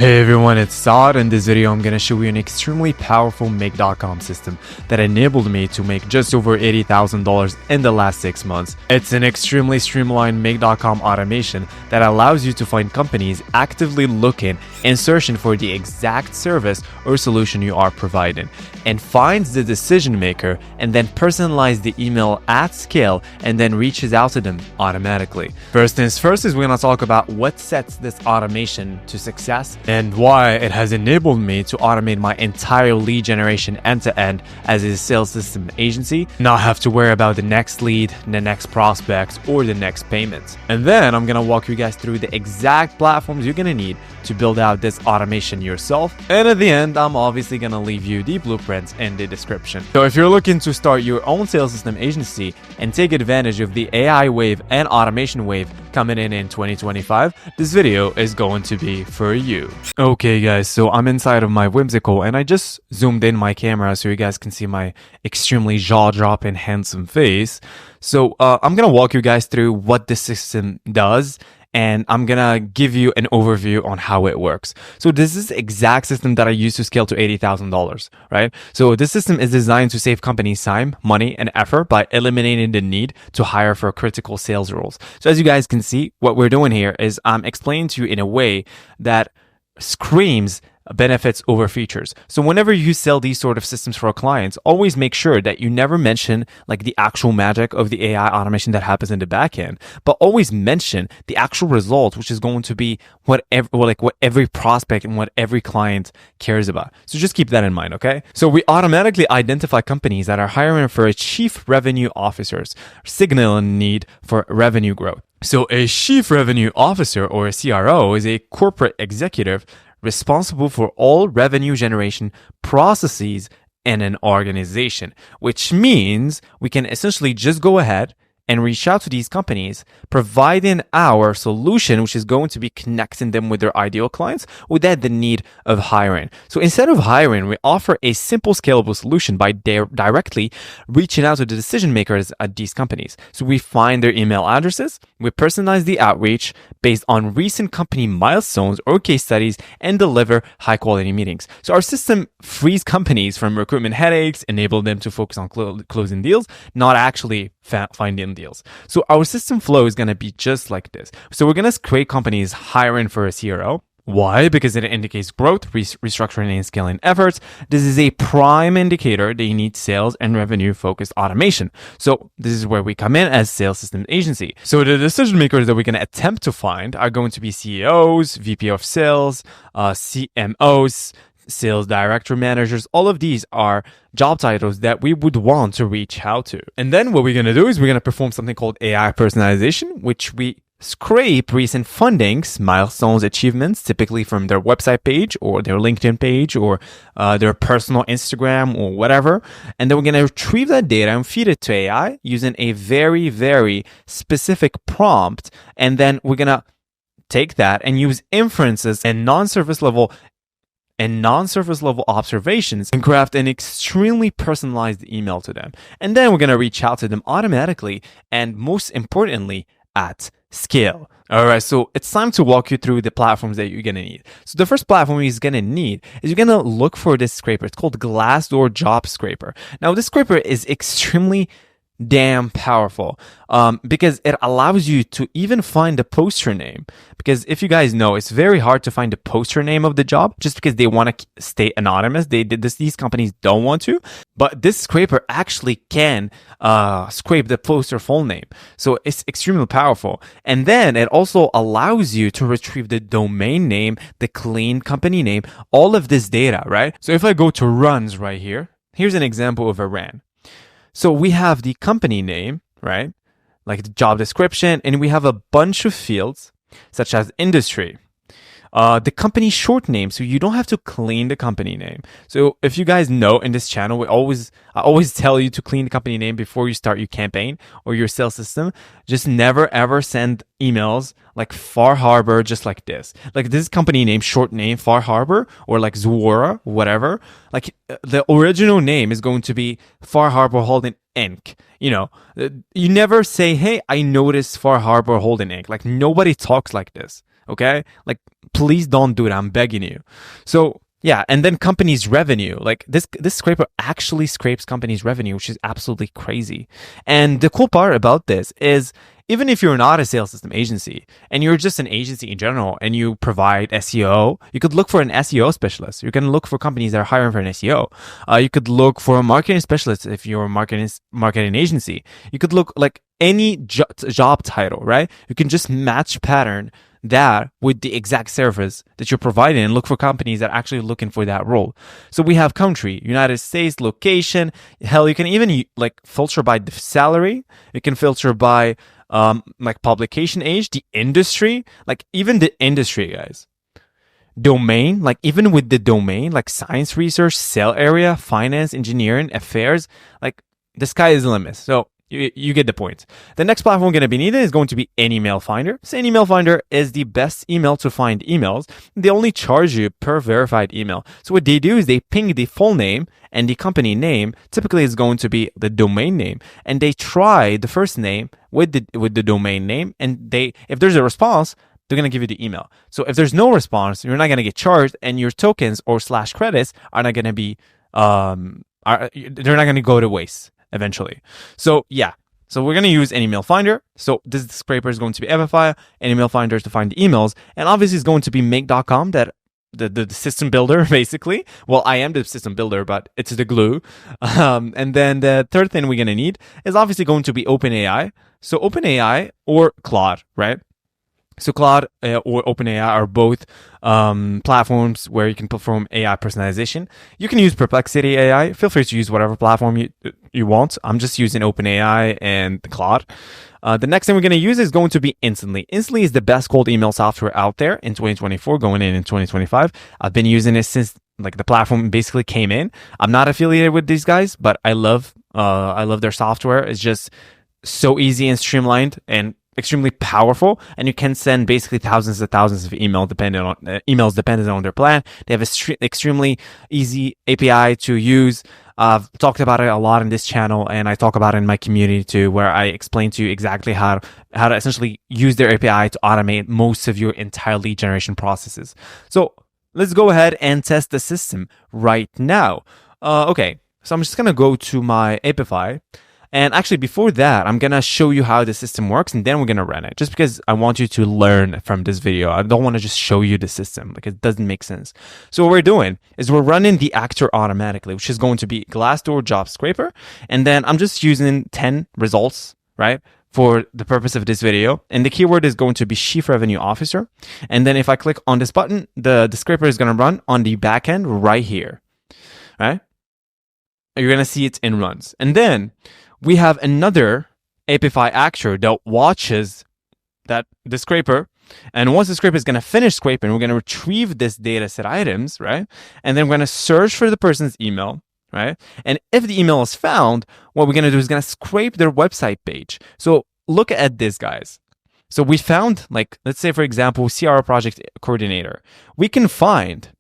Hey everyone, it's Saad. In this video I'm going to show you an extremely powerful Make.com system that enabled me to make just over $80,000 in the last 6 months. It's an extremely streamlined Make.com automation that allows you to find companies actively looking and searching for the exact service or solution you are providing, and finds the decision maker and then personalize the email at scale and then reaches out to them automatically. First things first is we're going to talk about what sets this automation to success and why it has enabled me to automate my entire lead generation end-to-end as a sales system agency, not have to worry about the next lead, the next prospect, or the next payment. And then I'm gonna walk you guys through the exact platforms you're gonna need to build out this automation yourself. And at the end, I'm obviously gonna leave you the blueprints in the description. So if you're looking to start your own sales system agency and take advantage of the AI wave and automation wave coming in 2025, this video is going to be for you. Okay guys, so I'm inside of my Whimsical and I just zoomed in my camera so you guys can see my extremely jaw-dropping handsome face. So I'm gonna walk you guys through what this system does, and I'm gonna give you an overview on how it works. So this is the exact system that I use to scale to $80,000, right? So this system is designed to save companies time, money, and effort by eliminating the need to hire for critical sales roles. So as you guys can see, what we're doing here is I'm explaining to you in a way that screams benefits over features. So whenever you sell these sort of systems for our clients, always make sure that you never mention like the actual magic of the AI automation that happens in the back end, but always mention the actual result, which is going to be what every prospect and what every client cares about. So just keep that in mind, okay? So we automatically identify companies that are hiring for a chief revenue officers, signaling need for revenue growth. So a chief revenue officer, or a CRO, is a corporate executive responsible for all revenue generation processes in an organization, which means we can essentially just go ahead and reach out to these companies, providing our solution, which is going to be connecting them with their ideal clients without the need of hiring. So instead of hiring, we offer a simple scalable solution by directly reaching out to the decision makers at these companies. So we find their email addresses, we personalize the outreach based on recent company milestones or case studies, and deliver high quality meetings. So our system frees companies from recruitment headaches, enable them to focus on closing deals, not actually finding deals. So our system flow is going to be just like this. So we're going to create companies hiring for a CRO. Why? Because it indicates growth, restructuring, and scaling efforts. This is a prime indicator they need sales and revenue focused automation. So this is where we come in as sales system agency. So the decision makers that we're going to attempt to find are going to be CEOs, VP of sales, CMOs, sales director, managers. All of these are job titles that we would want to reach out to. And then what we're going to do is we're going to perform something called AI personalization, which we scrape recent fundings, milestones, achievements, typically from their website page or their LinkedIn page or their personal Instagram or whatever. And then we're going to retrieve that data and feed it to AI using a very, very specific prompt. And then we're going to take that and use inferences and non-surface level observations and craft an extremely personalized email to them. And then we're going to reach out to them automatically and, most importantly, at scale. All right, so it's time to walk you through the platforms that you're going to need. So the first platform you're going to need is you're going to look for this scraper. It's called Glassdoor Job Scraper. Now, this scraper is extremely damn powerful because it allows you to even find the poster name. Because if you guys know, it's very hard to find the poster name of the job just because they want to stay anonymous. They did this; these companies don't want to. But this scraper actually can scrape the poster full name. So it's extremely powerful. And then it also allows you to retrieve the domain name, the clean company name, all of this data, right? So if I go to runs right here, here's an example of a run. So we have the company name, right? Like the job description, and we have a bunch of fields such as industry, the company short name, so you don't have to clean the company name. So if you guys know, in this channel, I always tell you to clean the company name before you start your campaign or your sales system. Just never ever send emails like Far Harbor, just like this. Like this company name, short name, Far Harbor, or like Zuora, whatever. Like the original name is going to be Far Harbor Holding Inc. You know, you never say, hey, I noticed Far Harbor Holding Inc. Like nobody talks like this. Okay, like please don't do that. I'm begging you. So yeah, and then companies' revenue. Like this scraper actually scrapes companies' revenue, which is absolutely crazy. And the cool part about this is even if you're not a sales system agency and you're just an agency in general and you provide SEO, you could look for an SEO specialist. You can look for companies that are hiring for an SEO. You could look for a marketing specialist if you're a marketing agency. You could look like any job title, right? You can just match pattern that with the exact service that you're providing and look for companies that are actually looking for that role. So we have country, United States, location. Hell, you can even like filter by the salary. You can filter by like publication age, the industry, like even the industry, guys. Domain, like even with the domain, like science research, cell area, finance, engineering, affairs, like the sky is the limit. So you get the point. The next platform going to be needed is going to be any email finder. So any email finder is the best email to find emails. They only charge you per verified email. So what they do is they ping the full name and the company name. Typically is going to be the domain name, and they try the first name with the domain name, and if there's a response, they're going to give you the email. So if there's no response, you're not going to get charged, and your tokens or slash credits are not going to be they're not going to go to waste eventually. So yeah, so we're going to use an email finder. So this scraper is going to be Epify, an email finder to find the emails, and obviously it's going to be make.com, that the system builder basically. Well, I am the system builder, but it's the glue. And then the third thing we're going to need is obviously going to be OpenAI. So OpenAI or Claude, right? So Claude or OpenAI are both platforms where you can perform AI personalization. You can use Perplexity AI. Feel free to use whatever platform you want. I'm just using OpenAI and Claude. The next thing we're going to use is going to be Instantly. Instantly is the best cold email software out there in 2024, going in 2025. I've been using it since like the platform basically came in. I'm not affiliated with these guys, but I love their software. It's just so easy and streamlined and extremely powerful, and you can send basically thousands of emails depending on their plan. They have a extremely easy API to use. I've talked about it a lot in this channel, and I talk about it in my community too, where I explain to you exactly how to essentially use their API to automate most of your entire lead generation processes. So let's go ahead and test the system right now. Okay, so I'm just gonna go to my Epify. And actually, before that, I'm going to show you how the system works, and then we're going to run it, just because I want you to learn from this video. I don't want to just show you the system, because it doesn't make sense. So what we're doing is we're running the actor automatically, which is going to be Glassdoor Job Scraper. And then I'm just using 10 results, right, for the purpose of this video. And the keyword is going to be Chief Revenue Officer. And then if I click on this button, the scraper is going to run on the back end right here, right? You're going to see it in runs. And then we have another Epify actor that watches the scraper. And once the scraper is going to finish scraping, we're going to retrieve this data set items, right? And then we're going to search for the person's email, right? And if the email is found, what we're going to do is going to scrape their website page. So look at this, guys. So we found, like, let's say, for example, CRO project coordinator. We can find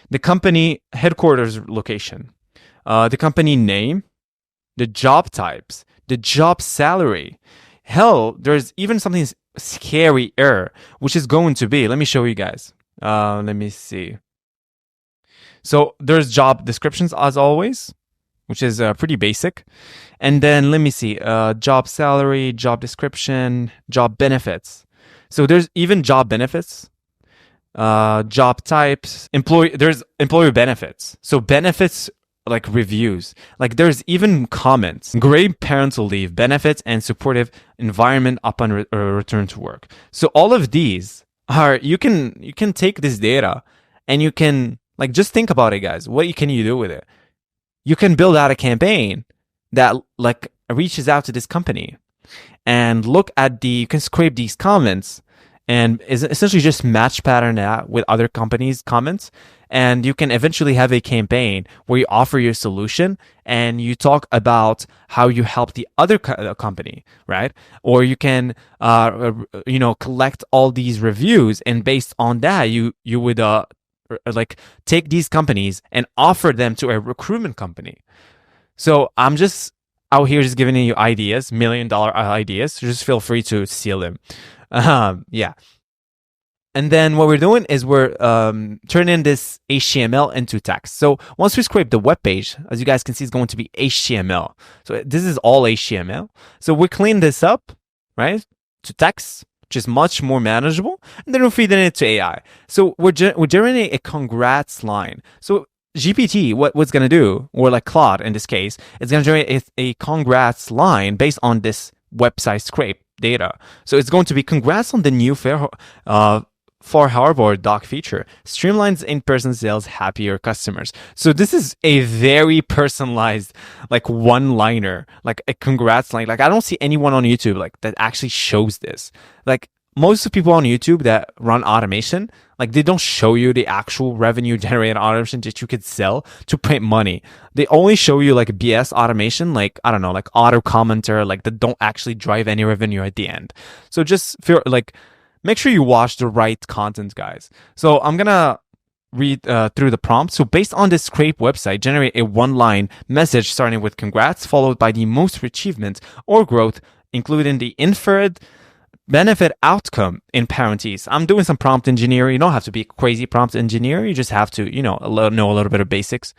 the company headquarters location, the company name, the job types, the job salary. Hell, there's even something scarier, which is going to be, let me show you guys. Let me see. So there's job descriptions as always, which is pretty basic. And then let me see, job salary, job description, job benefits. So there's even job benefits, job types, there's employer benefits. So benefits like reviews, like there's even comments, great parental leave, benefits, and supportive environment upon return to work. So all of these are, you can take this data and you can, like, just think about it, guys. What can you do with it? You can build out a campaign that like reaches out to this company and look at you can scrape these comments and is essentially just match pattern that with other companies' comments. And you can eventually have a campaign where you offer your solution and you talk about how you help the other company, right? Or you can, collect all these reviews, and based on that, you would like take these companies and offer them to a recruitment company. So I'm just out here just giving you ideas, $1 million ideas. So just feel free to steal them. Yeah. And then what we're doing is we're turning this HTML into text. So once we scrape the web page, as you guys can see, it's going to be HTML. So this is all HTML. So we clean this up, right, to text, which is much more manageable. And then we're feeding it to AI. So we're generating a congrats line. So GPT, what's going to do, or like Claude in this case, it's going to generate a congrats line based on this website scrape data. So it's going to be congrats on the new Far Harbor dock feature streamlines in-person sales, happier customers. So this is a very personalized, like one-liner, like a congrats line. Like I don't see anyone on YouTube like that actually shows this. Like most of the people on YouTube that run automation, like they don't show you the actual revenue generated automation that you could sell to print money. They only show you like BS automation, like I don't know, like auto commenter, like that don't actually drive any revenue at the end. So just feel like make sure you watch the right content, guys. So I'm gonna read through the prompt. So based on this scrape website, generate a one-line message starting with congrats, followed by the most achievement or growth, including the inferred benefit outcome in parentheses. I'm doing some prompt engineering. You don't have to be a crazy prompt engineer. You just have to, know a little bit of basics.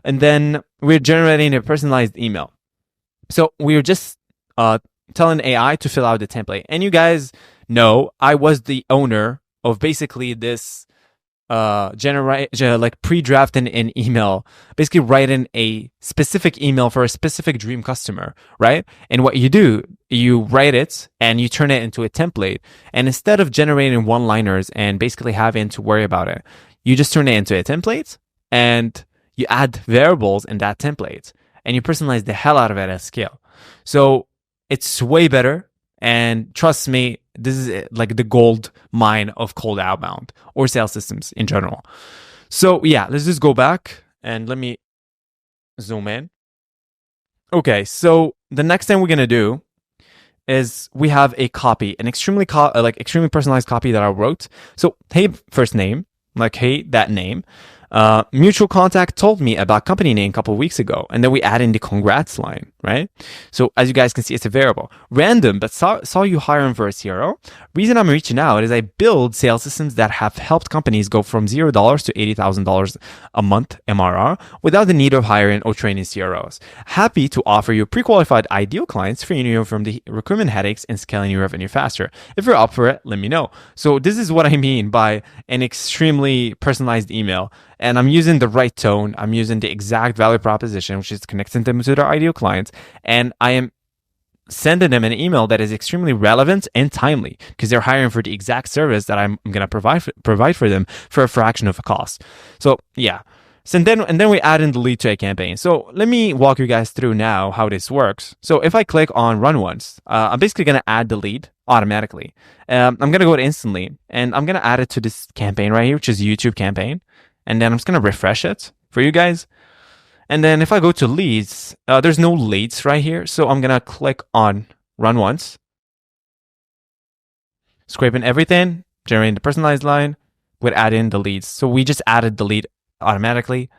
And then we're generating a personalized email. So we're just telling AI to fill out the template. And you guys know I was the owner of basically this like pre-drafting an email, basically writing a specific email for a specific dream customer, right? And what you do, you write it and you turn it into a template. And instead of generating one-liners and basically having to worry about it, you just turn it into a template and you add variables in that template and you personalize the hell out of it at scale. So it's way better. And trust me, this is like the gold mine of cold outbound or sales systems in general. So yeah, let's just go back and let me zoom in. Okay, so the next thing we're gonna do is we have a copy, an extremely personalized copy that I wrote. So hey, first name, like hey, that name. Mutual contact told me about company name a couple of weeks ago, and then we add in the congrats line, right? So as you guys can see, it's a variable. Random, but saw you hiring for a CRO. Reason I'm reaching out is I build sales systems that have helped companies go from $0 to $80,000 a month MRR without the need of hiring or training CROs. Happy to offer you pre-qualified ideal clients, freeing you from the recruitment headaches and scaling your revenue faster. If you're up for it, let me know. So this is what I mean by an extremely personalized email. And I'm using the right tone. I'm using the exact value proposition, which is connecting them to their ideal clients. And I am sending them an email that is extremely relevant and timely because they're hiring for the exact service that I'm going to provide for them for a fraction of the cost. So yeah. So then we add in the lead to a campaign. So let me walk you guys through now how this works. So if I click on run once, I'm basically going to add the lead automatically. I'm going to go to instantly and I'm going to add it to this campaign right here, which is YouTube campaign. And then I'm just going to refresh it for you guys. And then if I go to leads, there's no leads right here. So I'm going to click on run once. Scraping everything, generating the personalized line, would add in the leads. So we just added the lead automatically.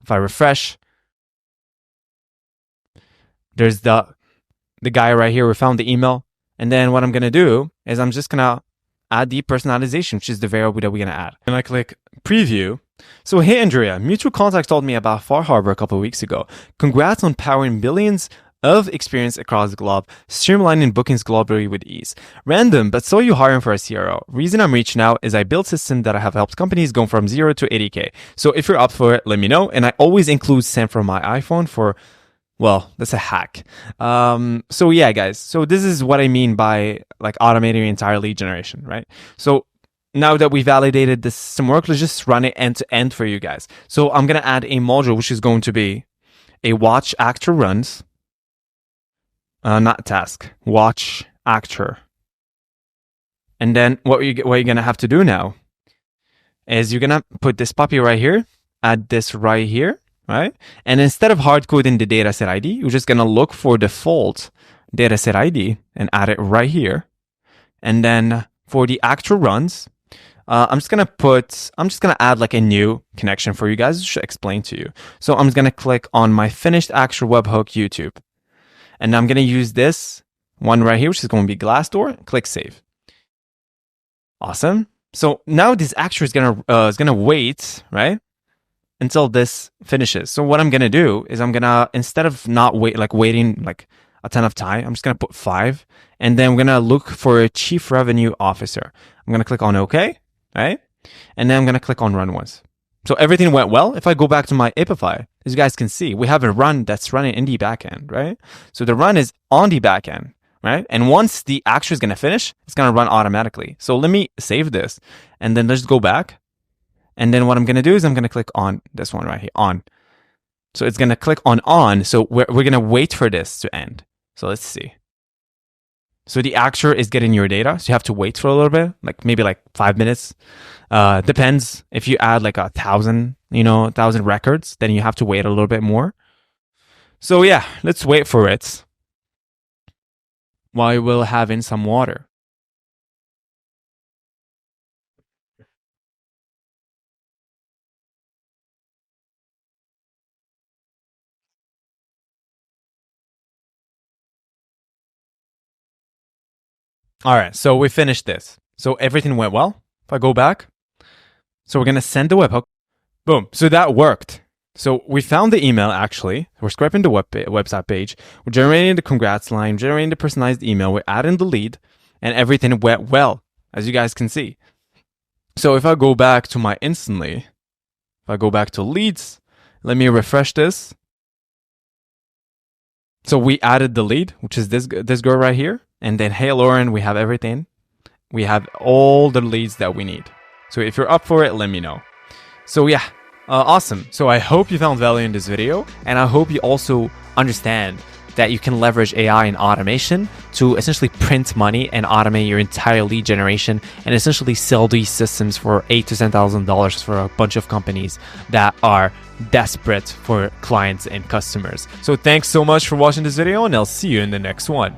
If I refresh, there's the guy right here. We found the email. And then what I'm going to do is I'm just going to add the personalization, which is the variable that we're going to add. And I click preview. So hey Andrea, mutual contacts told me about Far Harbor a couple of weeks ago. Congrats on powering billions of experience across the globe, streamlining bookings globally with ease. Random, but saw you hiring for a CRO. Reason I'm reaching out is I built systems that have helped companies go from 0 to 80K. So if you're up for it, let me know. And I always include send from my iPhone for, well, that's a hack. So yeah, guys. So this is what I mean by like automating your entire lead generation, right? So now that we validated the system work, let's just run it end to end for you guys. So I'm going to add a module, which is going to be a watch actor runs, not task, watch actor. And then what you're going to have to do now is you're going to put this puppy right here, add this right here, right? And instead of hard coding the dataset ID, you're just going to look for default dataset ID and add it right here. And then for the actor runs, I'm just gonna add like a new connection for you guys to explain to you. So I'm just gonna click on my finished actual webhook YouTube, and I'm gonna use this one right here, which is going to be Glassdoor. Click save. Awesome. So now this actor is gonna wait, right, until this finishes. So what I'm gonna do is I'm gonna, instead of not waiting like a ton of time, I'm just gonna put 5, and then I'm gonna look for a chief revenue officer. I'm gonna click on OK, right, and then I'm gonna click on run once. So everything went well. If I go back to my Apify, as you guys can see, we have a run that's running in the backend, right? So the run is on the backend, right? And once the action is going to finish, it's going to run automatically. So let me save this, and then let's go back. And then what I'm going to do is I'm going to click on this one right here, on. So it's going to click on. So we're going to wait for this to end. So let's see. So the actor is getting your data. So you have to wait for a little bit, like maybe like 5 minutes. Depends. If you add like 1,000 records, then you have to wait a little bit more. So yeah, let's wait for it while we'll have in some water. All right, so we finished this. So everything went well. If I go back, so we're gonna send the webhook. Boom. So that worked. So we found the email actually. We're scraping the website page. We're generating the congrats line, generating the personalized email. We're adding the lead, and everything went well, as you guys can see. So if I go back to my instantly, if I go back to leads, let me refresh this. So we added the lead, which is this girl right here. And then, hey, Lauren, we have everything. We have all the leads that we need. So if you're up for it, let me know. So yeah, awesome. So I hope you found value in this video. And I hope you also understand that you can leverage AI and automation to essentially print money and automate your entire lead generation and essentially sell these systems for $8,000 to $10,000 for a bunch of companies that are desperate for clients and customers. So thanks so much for watching this video, and I'll see you in the next one.